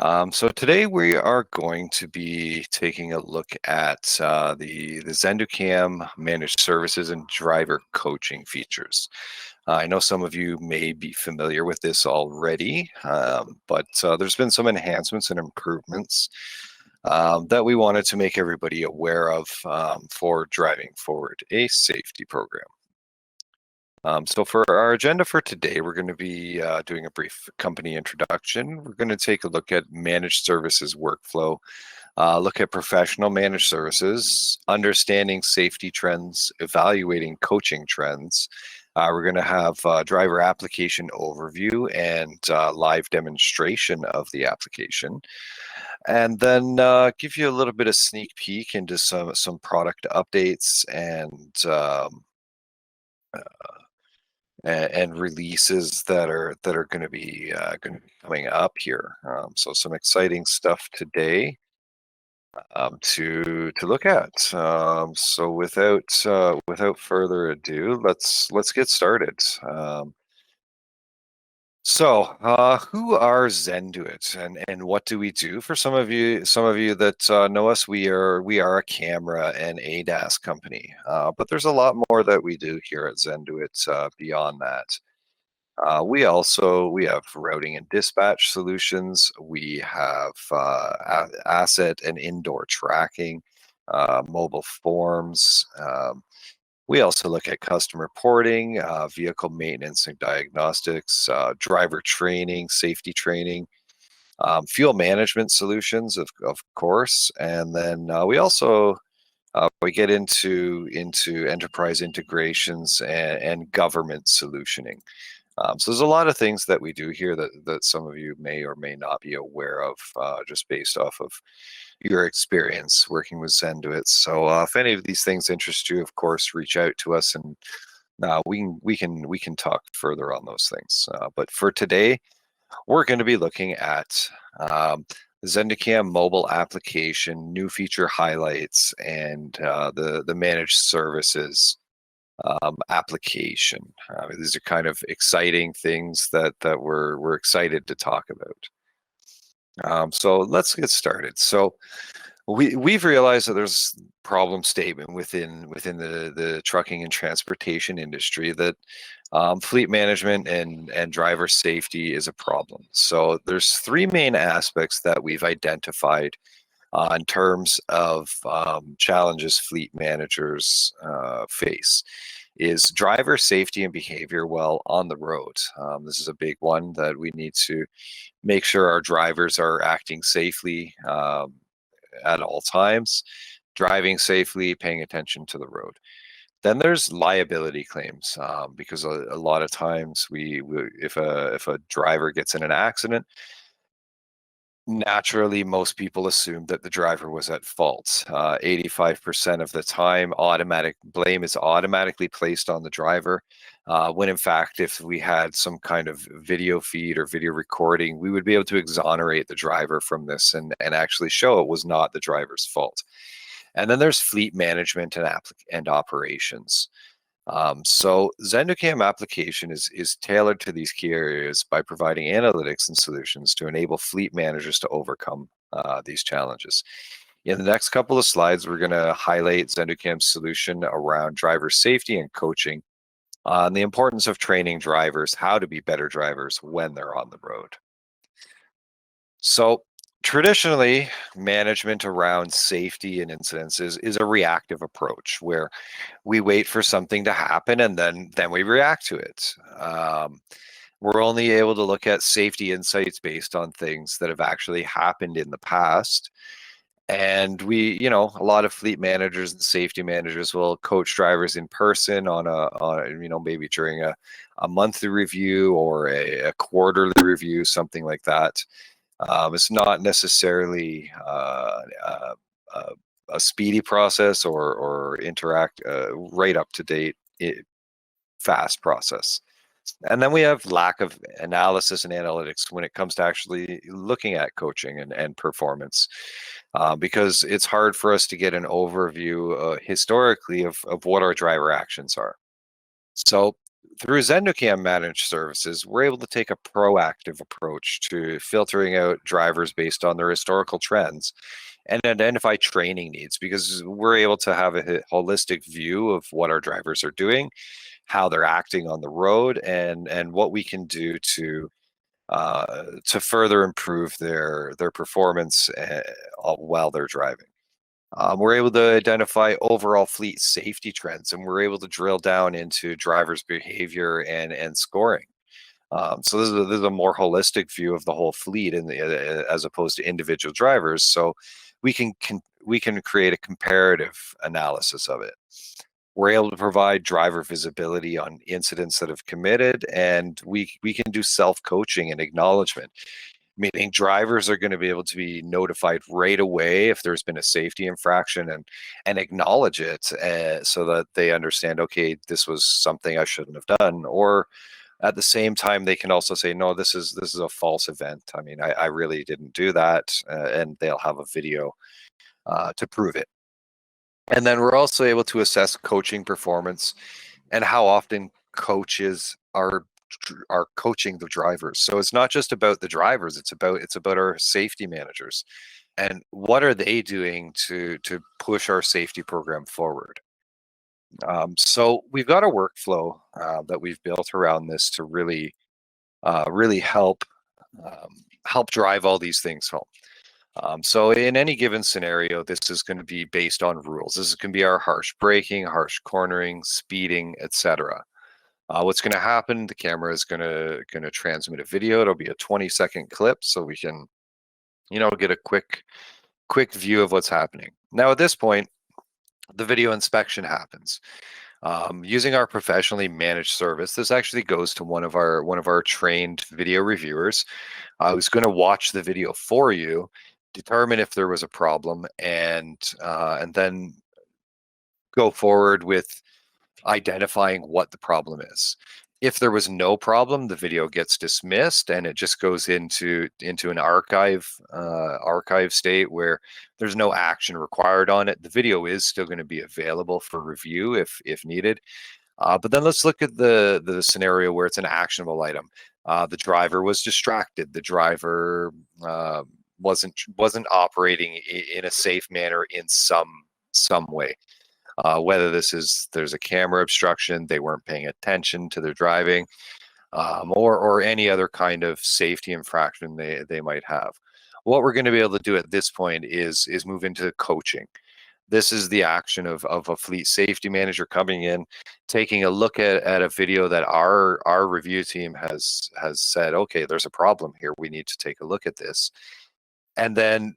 So today we are going to be taking a look at the ZenduCAM managed services and driver coaching features. I know some of you may be familiar with this already, but there's been some enhancements and improvements that we wanted to make everybody aware of for driving forward a safety program. So for our agenda for today, we're going to be doing a brief company introduction. We're going to take a look at managed services workflow, look at professional managed services, understanding safety trends, evaluating coaching trends. We're going to have driver application overview and live demonstration of the application. And then give you a little bit of sneak peek into some product updates and releases that are going to be coming up here. So some exciting stuff today to look at. So without further ado, let's get started. Who are ZenduIT and what do we do? For some of you that know us, we are a camera and ADAS company, but there's a lot more that we do here at ZenduIT beyond that. We have routing and dispatch solutions. We have asset and indoor tracking, mobile forms. We also look at customer reporting, vehicle maintenance and diagnostics, driver training, safety training, fuel management solutions, of course, and then we get into enterprise integrations and government solutioning. So there's a lot of things that we do here that some of you may or may not be aware of, just based off of your experience working with ZenduIT. So if any of these things interest you, of course, reach out to us and we can talk further on those things. But for today, we're going to be looking at the ZenduCAM mobile application, new feature highlights, and the managed services application. These are kind of exciting things that we're excited to talk about. So let's get started. So we've realized that there's problem statement within the trucking and transportation industry that fleet management and driver safety is a problem. So there's three main aspects that we've identified in terms of challenges fleet managers face. Is driver safety and behavior while on the road. This is a big one that we need to make sure our drivers are acting safely at all times, driving safely, paying attention to the road. Then there's liability claims, because a lot of times if a driver gets in an accident, naturally, most people assume that the driver was at fault. 85% of the time, automatic blame is automatically placed on the driver, when in fact, if we had some kind of video feed or video recording, we would be able to exonerate the driver from this and actually show it was not the driver's fault. And then there's fleet management and operations. So ZenduCAM application is tailored to these key areas by providing analytics and solutions to enable fleet managers to overcome these challenges. In the next couple of slides, we're going to highlight ZenduCAM's solution around driver safety and coaching, and the importance of training drivers how to be better drivers when they're on the road. So traditionally, management around safety and incidents is a reactive approach where we wait for something to happen and then we react to it. We're only able to look at safety insights based on things that have actually happened in the past. And a lot of fleet managers and safety managers will coach drivers in person on maybe during a monthly review or a quarterly review, something like that. It's not necessarily a speedy process or interact right up to date, fast process. And then we have lack of analysis and analytics when it comes to actually looking at coaching and performance, because it's hard for us to get an overview historically of what our driver actions are. So Through ZenduCAM managed services, we're able to take a proactive approach to filtering out drivers based on their historical trends and identify training needs, because we're able to have a holistic view of what our drivers are doing, how they're acting on the road, and what we can do to further improve their performance while they're driving. We're able to identify overall fleet safety trends, and we're able to drill down into drivers' behavior and scoring. So this is a more holistic view of the whole fleet, as opposed to individual drivers. So we can create a comparative analysis of it. We're able to provide driver visibility on incidents that have committed, and we can do self-coaching and acknowledgement, meaning drivers are going to be able to be notified right away if there's been a safety infraction, and acknowledge it, so that they understand, okay, this was something I shouldn't have done. Or at the same time, they can also say, no, this is a false event. I mean, I really didn't do that, and they'll have a video to prove it. And then we're also able to assess coaching performance and how often coaches are coaching the drivers. So it's not just about the drivers, it's about our safety managers, and what are they doing to push our safety program forward. So we've got a workflow that we've built around this to really help drive all these things home. So in any given scenario, this is going to be based on rules. This is going to be our harsh braking, harsh cornering, speeding, etc. What's going to happen? The camera is going to transmit a video. It'll be a 20-second clip, so we can, get a quick view of what's happening. Now, at this point, the video inspection happens. Using our professionally managed service, this actually goes to one of our trained video reviewers, who's going to watch the video for you, determine if there was a problem, and then go forward with identifying what the problem is. If there was no problem, the video gets dismissed and it just goes into an archive state where there's no action required on it. The video is still going to be available for review if needed. But then let's look at the scenario where it's an actionable item. The driver was distracted. The driver wasn't operating in a safe manner in some way. Whether there's a camera obstruction, they weren't paying attention to their driving, or any other kind of safety infraction they might have. What we're going to be able to do at this point is move into coaching. This is the action of a fleet safety manager coming in, taking a look at a video that our review team has said, okay, there's a problem here. We need to take a look at this. And then,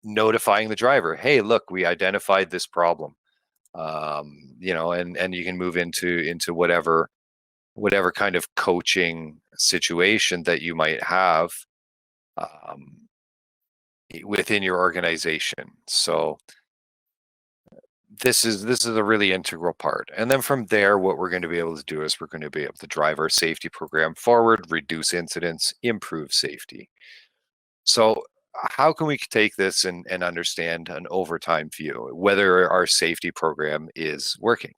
notifying the driver, hey, look, we identified this problem. And you can move into whatever kind of coaching situation that you might have within your organization. So this is a really integral part. And then from there, what we're going to be able to do is we're going to be able to drive our safety program forward, reduce incidents, improve safety. So how can we take this and understand an overtime view, whether our safety program is working?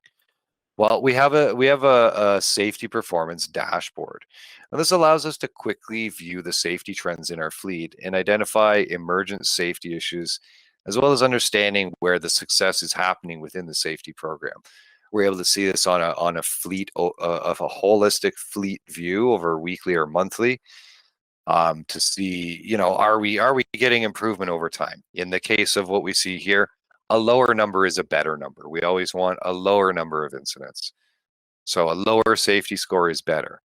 Well, we have a safety performance dashboard. And this allows us to quickly view the safety trends in our fleet and identify emergent safety issues, as well as understanding where the success is happening within the safety program. We're able to see this on a fleet of a holistic fleet view over weekly or monthly, to see, are we getting improvement over time? In the case of what we see here, a lower number is a better number. We always want a lower number of incidents. So a lower safety score is better.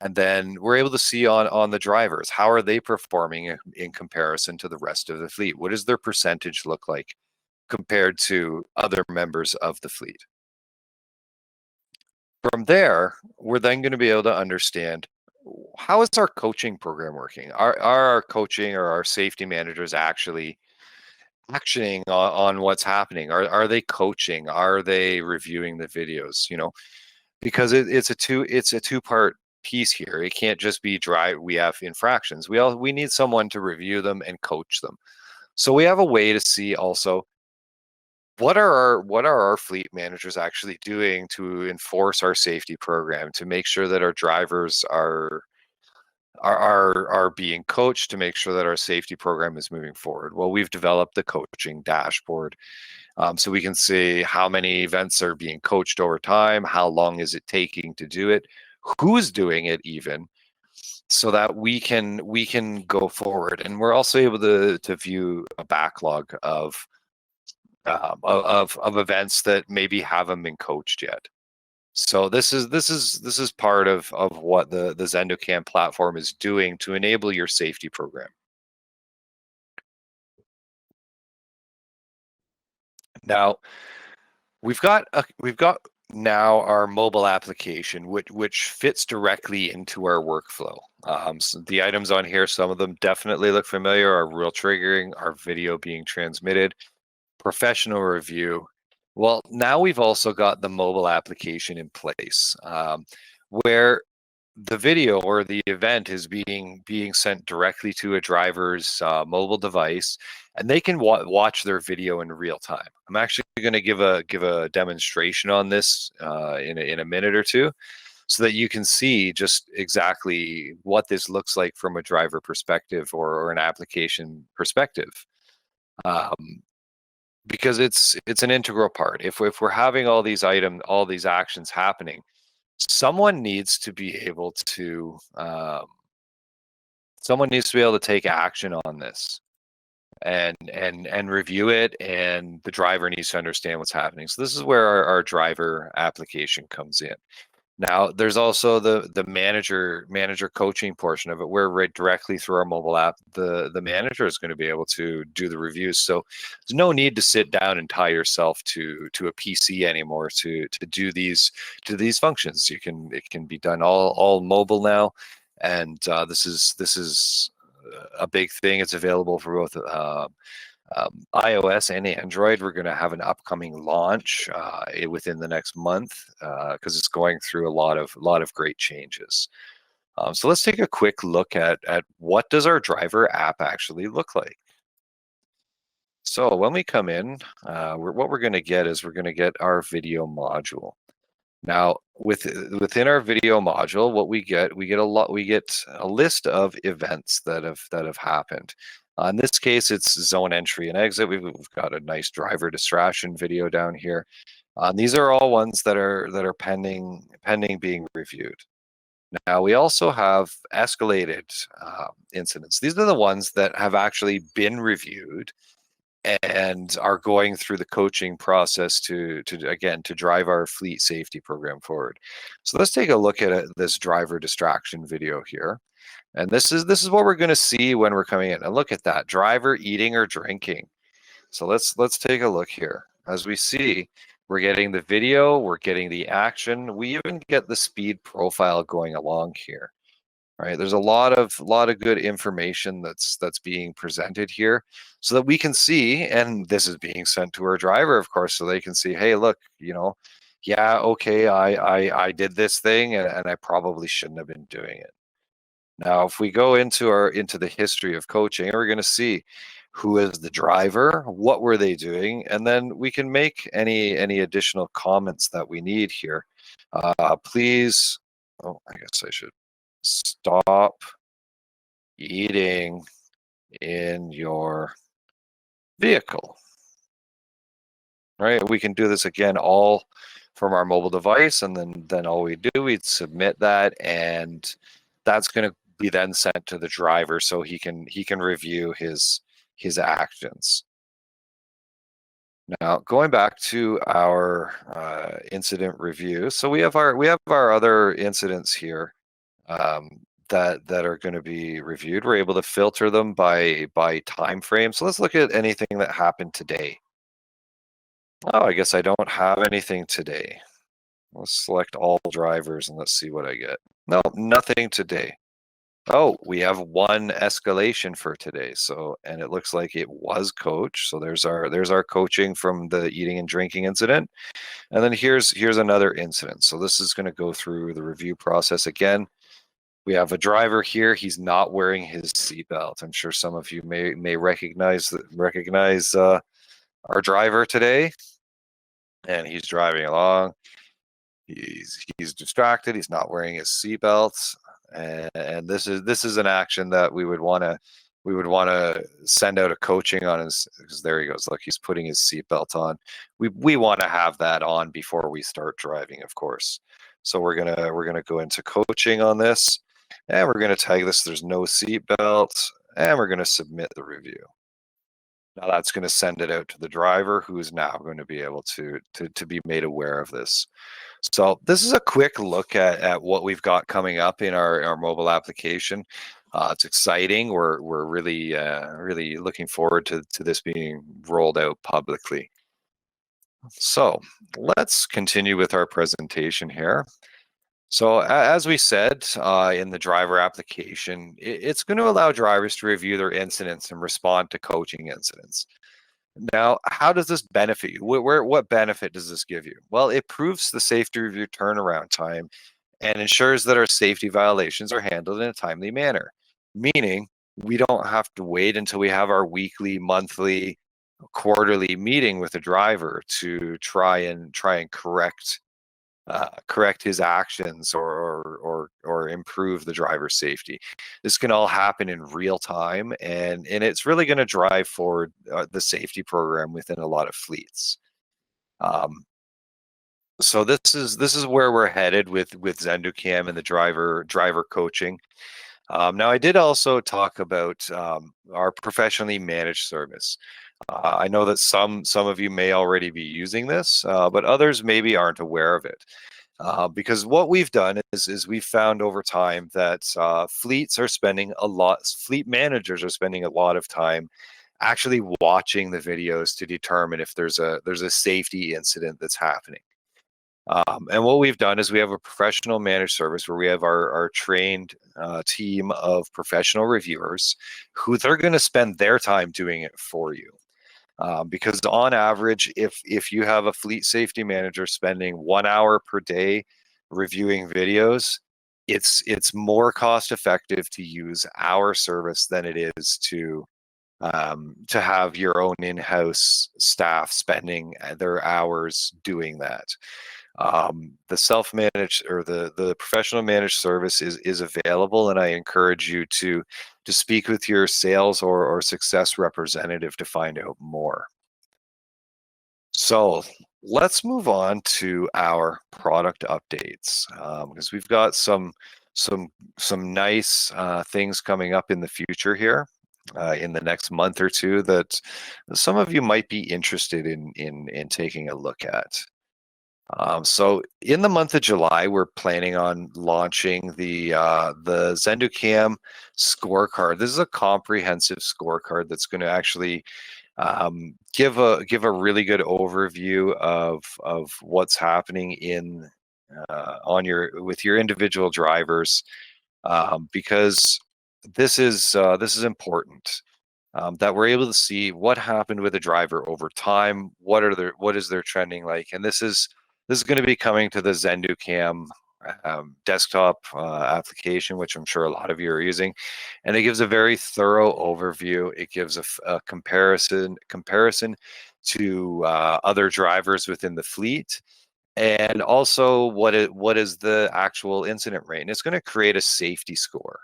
And then we're able to see on the drivers, how are they performing in comparison to the rest of the fleet? What does their percentage look like compared to other members of the fleet? From there, we're then going to be able to understand, how is our coaching program working? Are our coaching or our safety managers actually actioning on what's happening? Are they coaching? Are they reviewing the videos? Because it's a two-part piece here. It can't just be dry. We have infractions. We need someone to review them and coach them. So we have a way to see also, what are our fleet managers actually doing to enforce our safety program, to make sure that our drivers are being coached, to make sure that our safety program is moving forward? Well, we've developed the coaching dashboard, so we can see how many events are being coached over time, how long is it taking to do it, who's doing it even, so that we can go forward. And we're also able to view a backlog of events that maybe haven't been coached yet. So this is part of what the ZenduCAM platform is doing to enable your safety program. Now we've got now our mobile application, which fits directly into our workflow. So the items on here, some of them definitely look familiar. Our real triggering, our video being transmitted, professional review. Well, now we've also got the mobile application in place, where the video or the event is being sent directly to a driver's mobile device, and they can watch their video in real time. I'm actually going to give a demonstration on this in a minute or two, so that you can see just exactly what this looks like from a driver perspective or an application perspective. Um, because it's an integral part. If we're having all these actions happening, someone needs to be able to take action on this and review it, and the driver needs to understand what's happening. So this is where our driver application comes in. Now, there's also the manager coaching portion of it, where right directly through our mobile app, the manager is going to be able to do the reviews. So there's no need to sit down and tie yourself to a PC anymore to do these functions. It can be done all mobile now, and this is a big thing. It's available for both iOS and Android. We're going to have an upcoming launch within the next month, because it's going through a lot of great changes. So let's take a quick look at what does our driver app actually look like. So when we come in, what we're going to get is we're going to get our video module. Now, within our video module, what we get a list of events that have happened. In this case, it's zone entry and exit. We've got a nice driver distraction video down here. These are all ones that are pending being reviewed. Now, we also have escalated incidents. These are the ones that have actually been reviewed and are going through the coaching process to drive our fleet safety program forward. So let's take a look at this driver distraction video here. And this is what we're going to see when we're coming in. And look at that, driver eating or drinking. So let's take a look here. As we see, we're getting the video, we're getting the action, we even get the speed profile going along here. Right, there's a lot of good information that's being presented here, so that we can see, and this is being sent to our driver, of course, so they can see, hey, look, yeah, okay, I did this thing, and I probably shouldn't have been doing it. Now, if we go into the history of coaching, we're going to see who is the driver, what were they doing, and then we can make any additional comments that we need here. Please, oh, I guess I should stop eating in your vehicle. Right, we can do this again all from our mobile device, and then all we do, we'd submit that, and that's going to be then sent to the driver so he can review his actions. Now, going back to our incident review, so we have our other incidents here that are going to be reviewed. We're able to filter them by time frame. So let's look at anything that happened today. Oh, I guess I don't have anything today. Let's select all drivers and let's see what I get. No, nothing today. Oh, we have one escalation for today. So, and it looks like it was coach. So there's our coaching from the eating and drinking incident. And then here's another incident. So this is going to go through the review process again. We have a driver here. He's not wearing his seatbelt. I'm sure some of you may recognize our driver today, and he's driving along. He's distracted. He's not wearing his seatbelt, and this is an action that we would want to send out a coaching on his, because there he goes. Look, he's putting his seatbelt on. We want to have that on before we start driving, of course. So we're gonna go into coaching on this, and we're gonna tag this. There's no seatbelt, and we're gonna submit the review. Now that's going to send it out to the driver, who is now going to be able to be made aware of this. So this is a quick look at what we've got coming up in our mobile application. It's exciting. We're really looking forward to this being rolled out publicly. So let's continue with our presentation here. So as we said, in the driver application, it's going to allow drivers to review their incidents and respond to coaching incidents. Now, how does this benefit you? What benefit does this give you? Well, it proves the safety review turnaround time and ensures that our safety violations are handled in a timely manner, meaning we don't have to wait until we have our weekly, monthly, quarterly meeting with the driver to try and correct his actions or improve the driver's safety. This can all happen in real time, and it's really going to drive forward the safety program within a lot of fleets. So this is where we're headed with ZenduCAM and the driver coaching. Now, I did also talk about our professionally managed service. I know that some of you may already be using this, but others maybe aren't aware of it. Because what we've done is we've found over time that fleet managers are spending a lot of time actually watching the videos to determine if there's a safety incident that's happening. And what we've done is we have a professional managed service where we have our trained team of professional reviewers who they're going to spend their time doing it for you. Because on average, if you have a fleet safety manager spending 1 hour per day reviewing videos, it's more cost effective to use our service than it is to have your own in-house staff spending their hours doing that. The self-managed or the professional managed service is available, and I encourage you to speak with your sales or success representative to find out more. So let's move on to our product updates, because we've got some nice things coming up in the future here. In the next month or two that some of you might be interested in taking a look at. So in the month of July, we're planning on launching the ZenduCAM Scorecard. This is a comprehensive scorecard that's going to actually give a really good overview of what's happening with your individual drivers, because this is important. That we're able to see what happened with a driver over time. What is their trending like? And this is going to be coming to the ZenduCAM desktop application, which I'm sure a lot of you are using, and it gives a very thorough overview. It gives a comparison to other drivers within the fleet, and also what is the actual incident rate, and it's going to create a safety score.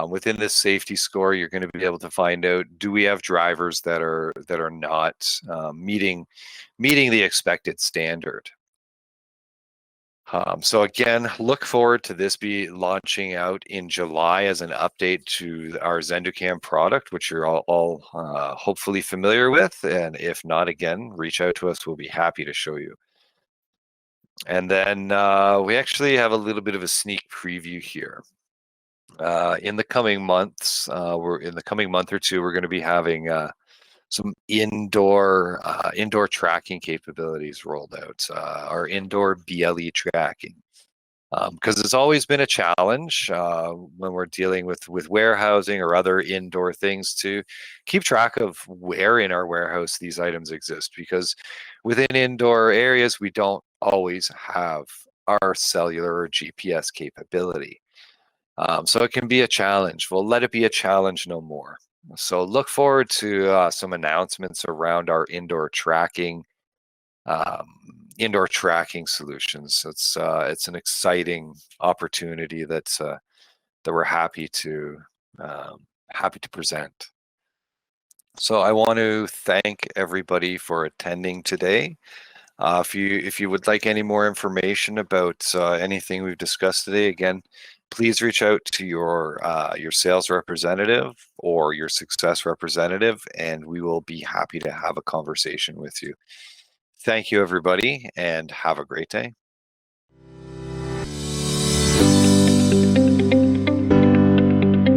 Within this safety score, you're going to be able to find out, do we have drivers that are not meeting the expected standard. So again, look forward to this be launching out in July as an update to our ZenduCAM product, which you're all hopefully familiar with. And if not, again, reach out to us. We'll be happy to show you. And then we actually have a little bit of a sneak preview here. In the coming months, in the coming month or two, we're going to be having some indoor tracking capabilities rolled out, our indoor BLE tracking. Because it's always been a challenge when we're dealing with warehousing or other indoor things to keep track of where in our warehouse these items exist, because within indoor areas we don't always have our cellular or GPS capability. So it can be a challenge. Well, let it be a challenge no more. So look forward to some announcements around our um, indoor tracking solutions. It's an exciting opportunity that we're happy to present. So I want to thank everybody for attending today. If you would like any more information about anything we've discussed today, again, please reach out to your sales representative or your success representative, and we will be happy to have a conversation with you. Thank you, everybody, and have a great day.